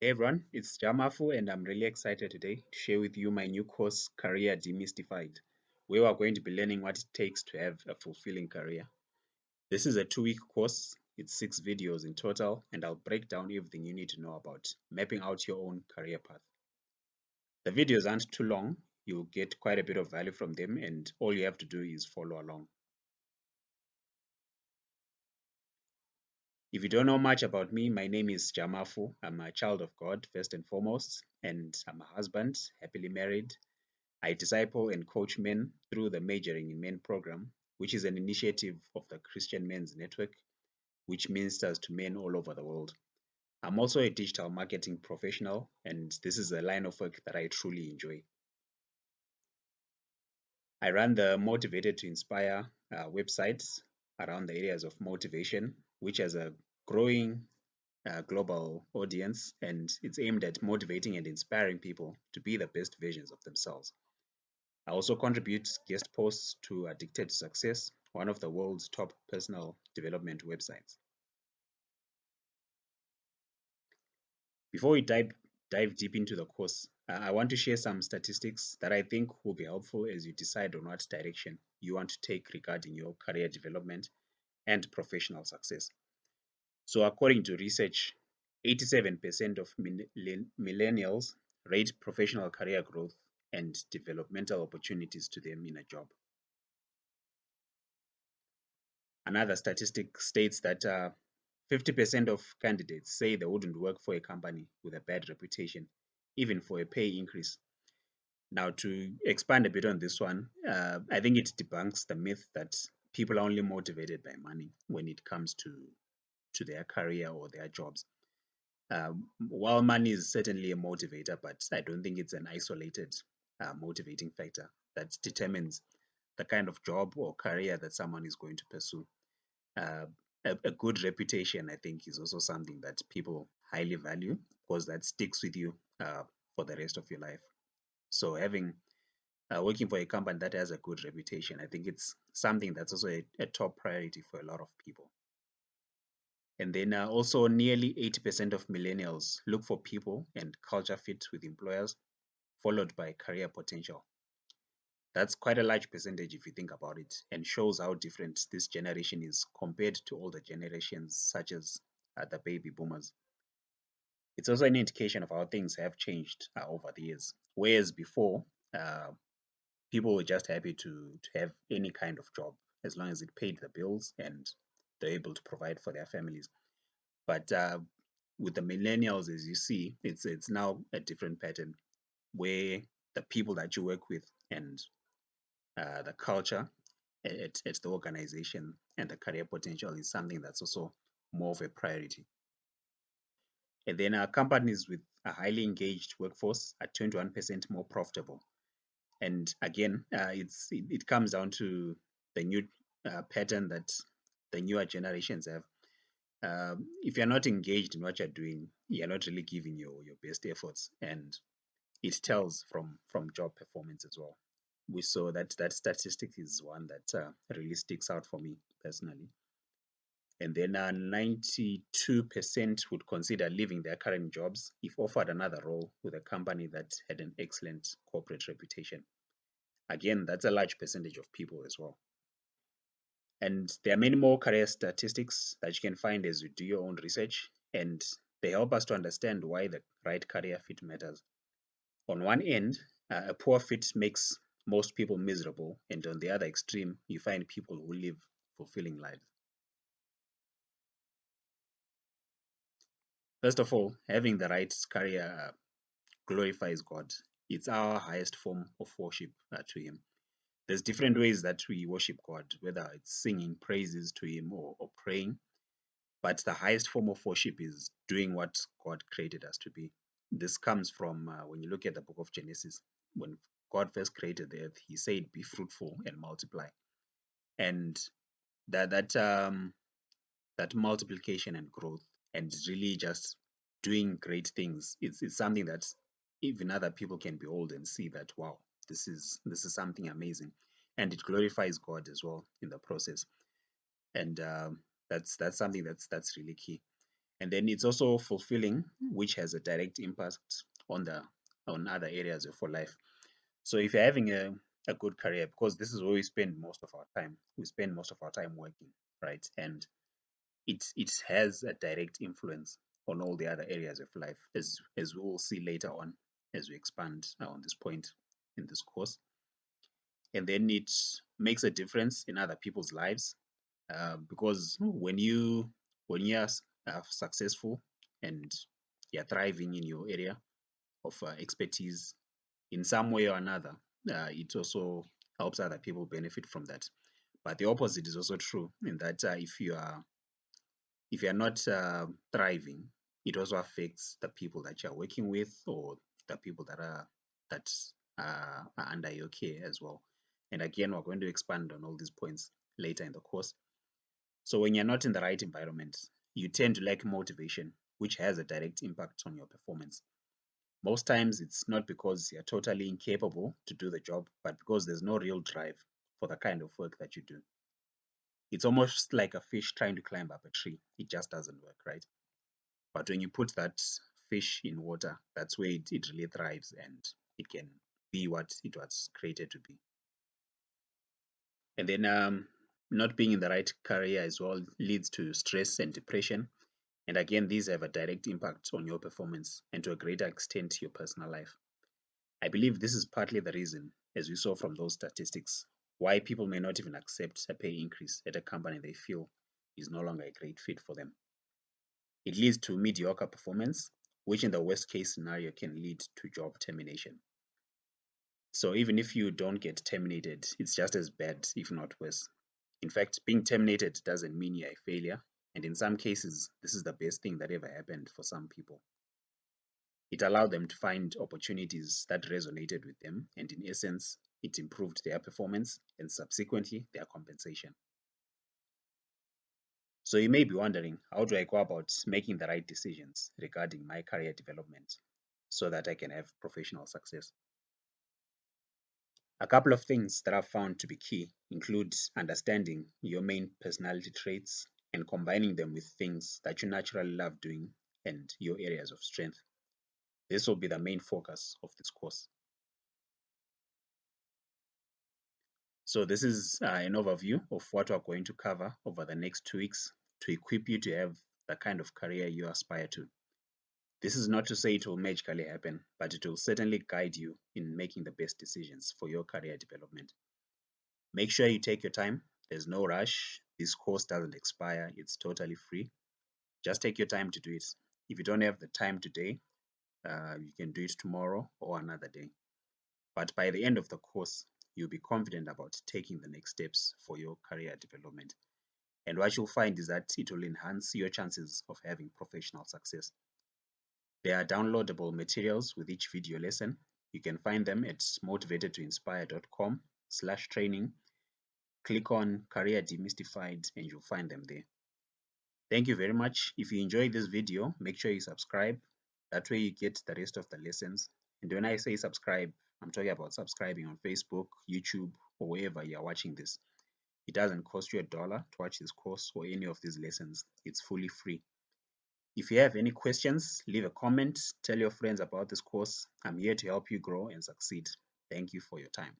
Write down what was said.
Hey everyone, it's Jamafu and I'm really excited today to share with you my new course, Career Demystified, where we're going to be learning what it takes to have a fulfilling career. This is a 2-week course, it's 6 videos in total, and I'll break down everything you need to know about mapping out your own career path. The videos aren't too long, you'll get quite a bit of value from them, and all you have to do is follow along. If you don't know much about me, my name is Jamafu. I'm a child of God, first and foremost, and I'm a husband, happily married. I disciple and coach men through the Majoring in Men program, which is an initiative of the Christian Men's Network, which ministers to men all over the world. I'm also a digital marketing professional, and this is a line of work that I truly enjoy. I run the Motivated to Inspire websites around the areas of motivation, which has a growing global audience, and it's aimed at motivating and inspiring people to be the best versions of themselves. I also contribute guest posts to Addicted to Success, one of the world's top personal development websites. Before we dive deep into the course, I want to share some statistics that I think will be helpful as you decide on what direction you want to take regarding your career development and professional success. So, according to research, 87% of millennials rate professional career growth and developmental opportunities to them in a job. Another statistic states that 50% of candidates say they wouldn't work for a company with a bad reputation, even for a pay increase. Now, to expand a bit on this one, I think it debunks the myth that people are only motivated by money when it comes to their career or their jobs. While money is certainly a motivator, but I don't think it's an isolated motivating factor that determines the kind of job or career that someone is going to pursue. Uh, a good reputation, I think, is also something that people highly value because that sticks with you for the rest of your life. So having working for a company that has a good reputation, I think it's something that's also a top priority for a lot of people. And then also nearly 80% of millennials look for people and culture fit with employers, followed by career potential. That's quite a large percentage if you think about it, and shows how different this generation is compared to older generations such as the baby boomers. It's also an indication of how things have changed over the years. Whereas before, uh, people were just happy to have any kind of job as long as it paid the bills and they're able to provide for their families. But with the millennials, as you see, it's now a different pattern where the people that you work with and the culture at the organization and the career potential is something that's also more of a priority. And then companies with a highly engaged workforce are 21% more profitable. And again, it comes down to the new pattern that the newer generations have. If you're not engaged in what you're doing, you're not really giving your best efforts, and it tells from job performance as well. We saw that statistic is one that really sticks out for me personally. And then 92% would consider leaving their current jobs if offered another role with a company that had an excellent corporate reputation. Again, that's a large percentage of people as well. And there are many more career statistics that you can find as you do your own research, and they help us to understand why the right career fit matters. On one end, a poor fit makes most people miserable, and on the other extreme, you find people who live fulfilling lives. First of all, having the right career glorifies God. It's our highest form of worship to Him. There's different ways that we worship God, whether it's singing praises to Him or praying, but the highest form of worship is doing what God created us to be. This comes from when you look at the book of Genesis. When God first created the earth, He said, "Be fruitful and multiply," and that that multiplication and growth and really just doing great things. It's something that even other people can behold and see that wow, this is something amazing, and it glorifies God as well in the process. And that's something that's really key. And then it's also fulfilling, which has a direct impact on the on other areas of your life. So if you're having a good career, because this is where we spend most of our time, we spend most of our time working, right? And it has a direct influence on all the other areas of life, as we will see later on as we expand on this point in this course. And then it makes a difference in other people's lives, because when you are successful and you're thriving in your area of expertise in some way or another, it also helps other people benefit from that. But the opposite is also true in that if you're not thriving, it also affects the people that you're working with, or the people that are under your care as well. And again, we're going to expand on all these points later in the course. So when you're not in the right environment, you tend to lack motivation, which has a direct impact on your performance. Most times it's not because you're totally incapable to do the job, but because there's no real drive for the kind of work that you do. It's almost like a fish trying to climb up a tree. It just doesn't work, right? But when you put that fish in water, that's where it really thrives and it can be what it was created to be. And then not being in the right career as well leads to stress and depression. And again, these have a direct impact on your performance and to a greater extent your personal life. I believe this is partly the reason, as we saw from those statistics, why people may not even accept a pay increase at a company they feel is no longer a great fit for them. It leads to mediocre performance, which in the worst case scenario can lead to job termination. So even if you don't get terminated, it's just as bad, if not worse. In fact, being terminated doesn't mean you're a failure, and in some cases, this is the best thing that ever happened for some people. It allowed them to find opportunities that resonated with them, and in essence, it improved their performance and subsequently their compensation. So you may be wondering, how do I go about making the right decisions regarding my career development so that I can have professional success? A couple of things that I've found to be key include understanding your main personality traits and combining them with things that you naturally love doing and your areas of strength. This will be the main focus of this course. So this is an overview of what we're going to cover over the next 2 weeks to equip you to have the kind of career you aspire to. This is not to say it will magically happen, but it will certainly guide you in making the best decisions for your career development. Make sure you take your time. There's no rush. This course doesn't expire. It's totally free. Just take your time to do it. If you don't have the time today, you can do it tomorrow or another day. But by the end of the course, you'll be confident about taking the next steps for your career development. And what you'll find is that it will enhance your chances of having professional success. There are downloadable materials with each video lesson. You can find them at motivatedtoinspire.com/training. Click on Career Demystified and you'll find them there. Thank you very much. If you enjoyed this video, make sure you subscribe. That way you get the rest of the lessons. And when I say subscribe, I'm talking about subscribing on Facebook, YouTube, or wherever you're watching this. It doesn't cost you $1 to watch this course or any of these lessons. It's fully free. If you have any questions, leave a comment, tell your friends about this course. I'm here to help you grow and succeed. Thank you for your time.